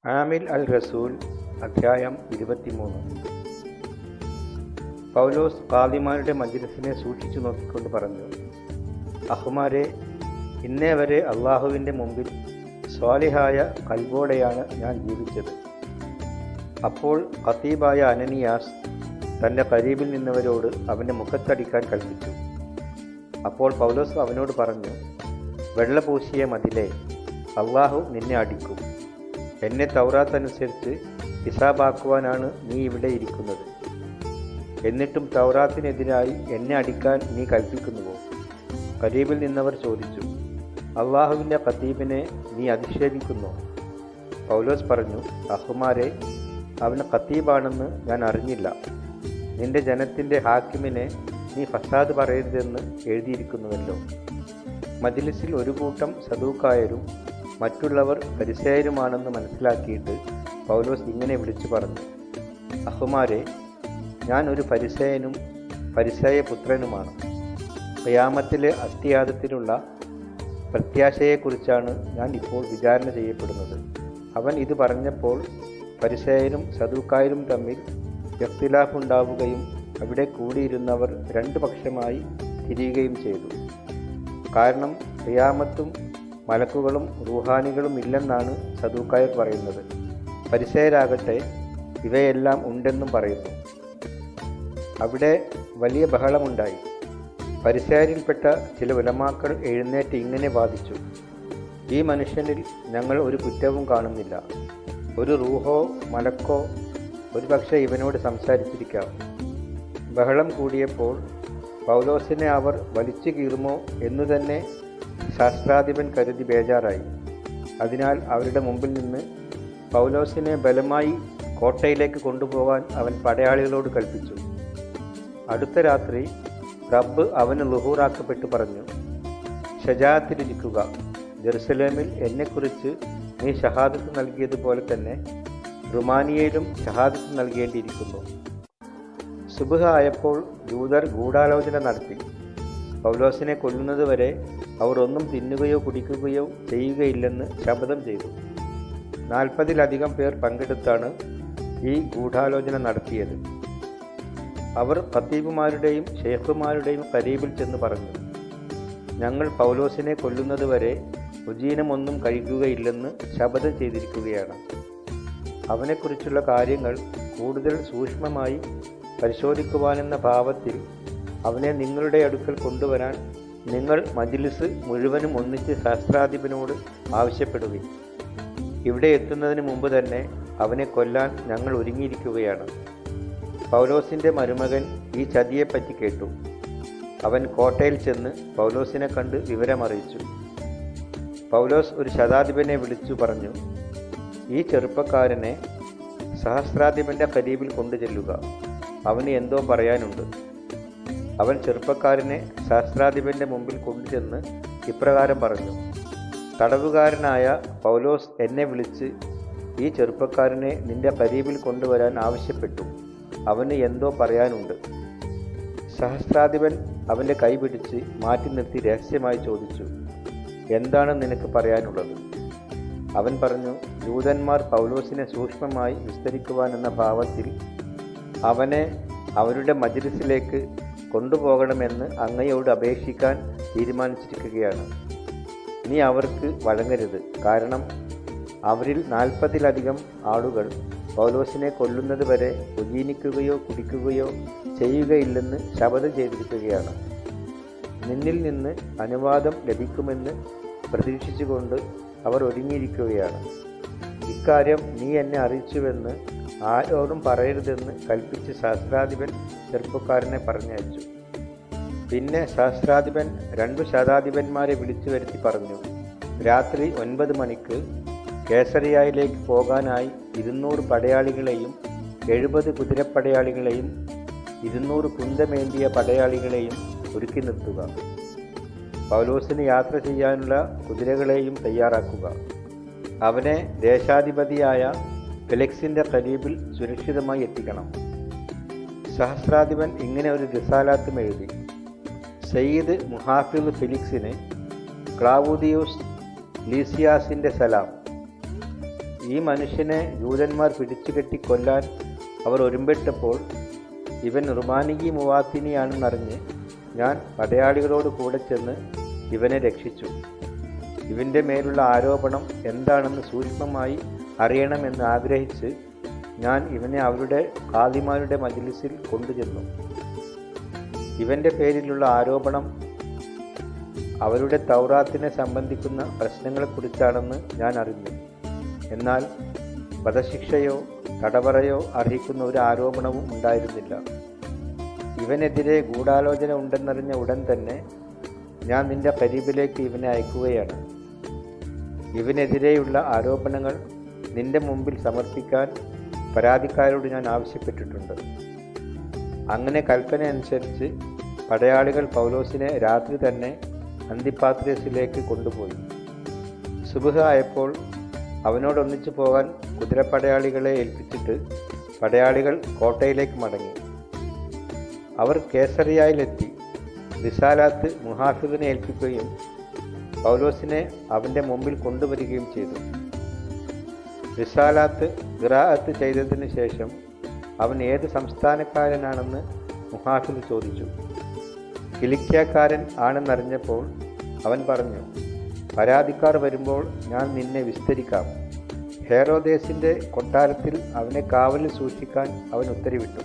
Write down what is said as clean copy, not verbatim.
ആമിൽ അൽ റസൂൽ അധ്യായം 23. പൗലോസ് ഖാദിമാരുടെ മജ്‌ലിസിനെ സൂക്ഷിച്ചു നോക്കിക്കൊണ്ട് പറഞ്ഞു, അഹ്മാരെ, ഇന്നേ വരെ അള്ളാഹുവിൻ്റെ മുമ്പിൽ സ്വാലിഹായ കൽബോടെയാണ് ഞാൻ ജീവിച്ചത്. അപ്പോൾ ഖതീബായ അനനിയാസ് തൻ്റെ ഖരീബിൽ നിന്നവരോട് അവൻ്റെ മുഖത്തടിക്കാൻ കൽപ്പിച്ചു. അപ്പോൾ പൗലോസ് അവനോട് പറഞ്ഞു, വെള്ള പൂശിയ മതിലേ, അള്ളാഹു നിന്നെ അടിക്കും. എന്നെ തൗറാത്ത് അനുസരിച്ച് ഹിസാബാക്കുവാനാണ് നീ ഇവിടെ ഇരിക്കുന്നത്. എന്നിട്ടും തൗറാത്തിനെതിരായി എന്നെ അടിക്കാൻ നീ കൽപ്പിക്കുന്നുവോ? ഖരീബിൽ നിന്നവർ ചോദിച്ചു, അള്ളാഹുവിൻ്റെ ഖതീബിനെ നീ അധിക്ഷേപിക്കുന്നോ? പൗലോസ് പറഞ്ഞു, അഹ്മാരെ, അവൻ ഖതീബാണെന്ന് ഞാൻ അറിഞ്ഞില്ല. നിന്റെ ജനത്തിൻ്റെ ഹാക്കിമിനെ നീ ഫസാദ് പറയരുതെന്ന് എഴുതിയിരിക്കുന്നുവല്ലോ. മജ്‌ലിസിൽ ഒരു കൂട്ടം സദൂക്കായരും മറ്റുള്ളവർ ഫരിസേയരുമാണെന്ന് മനസ്സിലാക്കിയിട്ട് പൗലോസ് ഇങ്ങനെ വിളിച്ചു പറഞ്ഞു, അഹ്മാരെ, ഞാൻ ഒരു ഫരിസേയനും ഫരിസേയ പുത്രനുമാണ്. ഖിയാമത്തിലെ അസ്തിയാദത്തിലുള്ള പ്രത്യാശയെക്കുറിച്ചാണ് ഞാൻ ഇപ്പോൾ വിചാരണ ചെയ്യപ്പെടുന്നത്. അവൻ ഇത് പറഞ്ഞപ്പോൾ ഫരിസേയരും സദൂക്കായരും തമ്മിൽ ഇഖ്തിലാഫ് ഉണ്ടാവുകയും അവിടെ കൂടിയിരുന്നവർ രണ്ടു പക്ഷമായി തിരിയുകയും ചെയ്തു. കാരണം ഖിയാമത്തും മലക്കുകളും റൂഹാനികളും ഇല്ലെന്നാണ് സദൂക്കായർ പറയുന്നത്. ഫരിസേയരാകട്ടെ ഇവയെല്ലാം ഉണ്ടെന്നും പറയുന്നു. അവിടെ വലിയ ബഹളമുണ്ടായി. ഫരിസേയരിൽപ്പെട്ട ചില ഉലമാക്കൾ എഴുന്നേറ്റ് ഇങ്ങനെ വാദിച്ചു, ഈ മനുഷ്യനിൽ ഞങ്ങൾ ഒരു കുറ്റവും കാണുന്നില്ല. ഒരു റൂഹോ മലക്കോ ഒരുപക്ഷെ ഇവനോട് സംസാരിച്ചിരിക്കാം. ബഹളം കൂടിയപ്പോൾ പൗലോസിനെ അവർ വലിച്ചു കീറുമോ എന്നു തന്നെ ശാസ്ത്രാധിപൻ കരുതി ബേജാറായി. അതിനാൽ അവരുടെ മുമ്പിൽ നിന്ന് പൗലോസിനെ ബലമായി കോട്ടയിലേക്ക് കൊണ്ടുപോകാൻ അവൻ പടയാളികളോട് കൽപ്പിച്ചു. അടുത്ത രാത്രി റബ്ബ് അവന് ലുഹൂറാക്കപ്പെട്ട് പറഞ്ഞു, ഷജാഅത്തിലിരിക്കുക. ജെറുസലേമിൽ എന്നെക്കുറിച്ച് നീ ഷഹാദത്ത് നൽകിയതുപോലെ തന്നെ റുമാനിയയിലും ഷഹാദത്ത് നൽകേണ്ടിയിരിക്കുന്നു. സുബ്ഹ് ആയപ്പോൾ ജൂതർ ഗൂഢാലോചന നടത്തി. പൗലോസിനെ കൊല്ലുന്നതുവരെ അവർ ഒന്നും തിന്നുകയോ കുടിക്കുകയോ ചെയ്യുകയില്ലെന്ന് ശപഥം ചെയ്തു. 40-ലധികം പേർ പങ്കെടുത്താണ് ഈ ഗൂഢാലോചന നടത്തിയത്. അവർ ഖതീബുമാരുടെയും ഷേഖുമാരുടെയും ഖരീബിൽ ചെന്ന് പറഞ്ഞു, ഞങ്ങൾ പൗലോസിനെ കൊല്ലുന്നതുവരെ ഉജീനമൊന്നും കഴിക്കുകയില്ലെന്ന് ശപഥം ചെയ്തിരിക്കുകയാണ്. അവനെക്കുറിച്ചുള്ള കാര്യങ്ങൾ കൂടുതൽ സൂക്ഷ്മമായി പരിശോധിക്കുവാനെന്ന ഭാവത്തിൽ അവനെ നിങ്ങളുടെ അടുക്കൽ കൊണ്ടുവരാൻ നിങ്ങൾ മജ്‌ലിസ് മുഴുവനും ഒന്നിച്ച് സഹസ്രാധിപനോട് ആവശ്യപ്പെടുകയും ഇവിടെ എത്തുന്നതിന് മുമ്പ് തന്നെ അവനെ കൊല്ലാൻ ഞങ്ങൾ ഒരുങ്ങിയിരിക്കുകയാണ്. പൗലോസിൻ്റെ മരുമകൻ ഈ ചതിയെപ്പറ്റി കേട്ടു. അവൻ കോട്ടയിൽ ചെന്ന് പൗലോസിനെ കണ്ട് വിവരമറിയിച്ചു. പൗലോസ് ഒരു ശതാധിപനെ വിളിച്ചു പറഞ്ഞു, ഈ ചെറുപ്പക്കാരനെ സഹസ്രാധിപൻ്റെ ഖരീബിൽ കൊണ്ടുചെല്ലുക. അവന് എന്തോ പറയാനുണ്ട്. അവൻ ചെറുപ്പക്കാരനെ സഹസ്രാധിപൻ്റെ മുമ്പിൽ കൊണ്ടുചെന്ന് ഇപ്രകാരം പറഞ്ഞു, തടവുകാരനായ പൗലോസ് എന്നെ വിളിച്ച് ഈ ചെറുപ്പക്കാരനെ നിന്റെ ഖരീബിൽ കൊണ്ടുവരാൻ ആവശ്യപ്പെട്ടു. അവന് എന്തോ പറയാനുണ്ട്. സഹസ്രാധിപൻ അവൻ്റെ കൈ പിടിച്ച് മാറ്റി നിർത്തി രഹസ്യമായി ചോദിച്ചു, എന്താണ് നിനക്ക് പറയാനുള്ളത്? അവൻ പറഞ്ഞു, ജൂതന്മാർ പൗലോസിനെ സൂക്ഷ്മമായി വിസ്തരിക്കുവാനെന്ന ഭാവത്തിൽ അവനെ അവരുടെ മജ്‌ലിസിലേക്ക് കൊണ്ടുപോകണമെന്ന് അങ്ങയോട് അപേക്ഷിക്കാൻ തീരുമാനിച്ചിരിക്കുകയാണ്. നീ അവർക്ക് വഴങ്ങരുത്. കാരണം അവരിൽ 40-ലധികം ആളുകൾ പൗലോസിനെ കൊല്ലുന്നത് വരെ ഉജീനിക്കുകയോ കുടിക്കുകയോ ചെയ്യുകയില്ലെന്ന് ശപഥം ചെയ്തിരിക്കുകയാണ്. നിന്നിൽ നിന്ന് അനുവാദം ലഭിക്കുമെന്ന് പ്രതീക്ഷിച്ചുകൊണ്ട് അവർ ഒരുങ്ങിയിരിക്കുകയാണ്. ഇക്കാര്യം നീ എന്നെ അറിയിച്ചുവെന്ന് ആരോടും പറയരുതെന്ന് കൽപ്പിച്ച് സഹസ്രാധിപൻ ചെറുപ്പക്കാരനെ പറഞ്ഞയച്ചു. പിന്നെ സഹസ്രാധിപൻ 2 ശതാധിപന്മാരെ വിളിച്ചു വരുത്തി പറഞ്ഞു, രാത്രി 9 മണിക്ക് കേസറിയയിലേക്ക് പോകാനായി 200 പടയാളികളെയും 70 കുതിരപ്പടയാളികളെയും 200 കുന്തമേന്തിയ പടയാളികളെയും ഒരുക്കി നിർത്തുക. പൗലോസിന് യാത്ര ചെയ്യാനുള്ള കുതിരകളെയും തയ്യാറാക്കുക. അവനെ ദേശാധിപതിയായ ഫെലിക്സിൻ്റെ ഖരീബിൽ സുരക്ഷിതമായി എത്തിക്കണം. സഹസ്രാധിപൻ ഇങ്ങനെ ഒരു റിസാലാത്തും എഴുതി, സയ്യിദ് മുഹാഫിദ് ഫെലിക്സിന് ക്ലാവുദിയൂസ് ലീസിയാസിൻ്റെ സലാം. ഈ മനുഷ്യനെ ജൂതന്മാർ പിടിച്ചുകെട്ടി കൊല്ലാൻ അവർ ഒരുമ്പെട്ടപ്പോൾ ഇവൻ റുമാനികി മുവാത്തിനിയാണെന്നറിഞ്ഞ് ഞാൻ പടയാളികളോട് കൂടെ ചെന്ന് ഇവനെ രക്ഷിച്ചു. ഇവൻ്റെ മേലുള്ള ആരോപണം എന്താണെന്ന് സൂക്ഷ്മമായി അറിയണമെന്ന് ആഗ്രഹിച്ച് ഞാൻ ഇവനെ അവരുടെ ഖാദിമാരുടെ മജ്‌ലിസിൽ കൊണ്ടുചെന്നു. ഇവൻ്റെ പേരിലുള്ള ആരോപണം അവരുടെ തൗറാത്തിനെ സംബന്ധിക്കുന്ന പ്രശ്നങ്ങളെക്കുറിച്ചാണെന്ന് ഞാൻ അറിഞ്ഞു. എന്നാൽ വധശിക്ഷയോ തടവറയോ അർഹിക്കുന്ന ഒരു ആരോപണവും ഉണ്ടായിരുന്നില്ല. ഇവനെതിരെ ഗൂഢാലോചന ഉണ്ടെന്നറിഞ്ഞ ഉടൻ തന്നെ ഞാൻ നിന്റെ ഖരീബിലേക്ക് ഇവനെ അയക്കുകയാണ്. ഇവനെതിരെയുള്ള ആരോപണങ്ങൾ നിന്റെ മുമ്പിൽ സമർപ്പിക്കാൻ പരാതിക്കാരോട് ഞാൻ ആവശ്യപ്പെട്ടിട്ടുണ്ട്. അങ്ങനെ കൽപ്പന അനുസരിച്ച് പടയാളികൾ പൗലോസിനെ രാത്രി തന്നെ അന്തിപ്പാത്രിയസിലേക്ക് കൊണ്ടുപോയി. സുബ്ഹ് ആയപ്പോൾ അവനോടൊന്നിച്ചു പോകാൻ കുതിരപ്പടയാളികളെ ഏൽപ്പിച്ചിട്ട് പടയാളികൾ കോട്ടയിലേക്ക് മടങ്ങി. അവർ കേസറിയയിലെത്തി റിസാലാത്ത് മുഹാഫിദിനെ ഏൽപ്പിക്കുകയും പൗലോസിനെ അവൻ്റെ മുമ്പിൽ കൊണ്ടുവരികയും ചെയ്തു. റിസാലാത്ത് ഖിറാഅത്ത് ചെയ്തതിനു ശേഷം അവൻ ഏത് സംസ്ഥാനക്കാരനാണെന്ന് മുഹാഫിദ് ചോദിച്ചു. കിലിക്യക്കാരൻ ആണെന്നറിഞ്ഞപ്പോൾ അവൻ പറഞ്ഞു, പരാതിക്കാർ വരുമ്പോൾ ഞാൻ നിന്നെ വിസ്തരിക്കാം. ഹേറോദേസിൻ്റെ കൊട്ടാരത്തിൽ അവനെ കാവലിൽ സൂക്ഷിക്കാൻ അവൻ ഉത്തരവിട്ടു.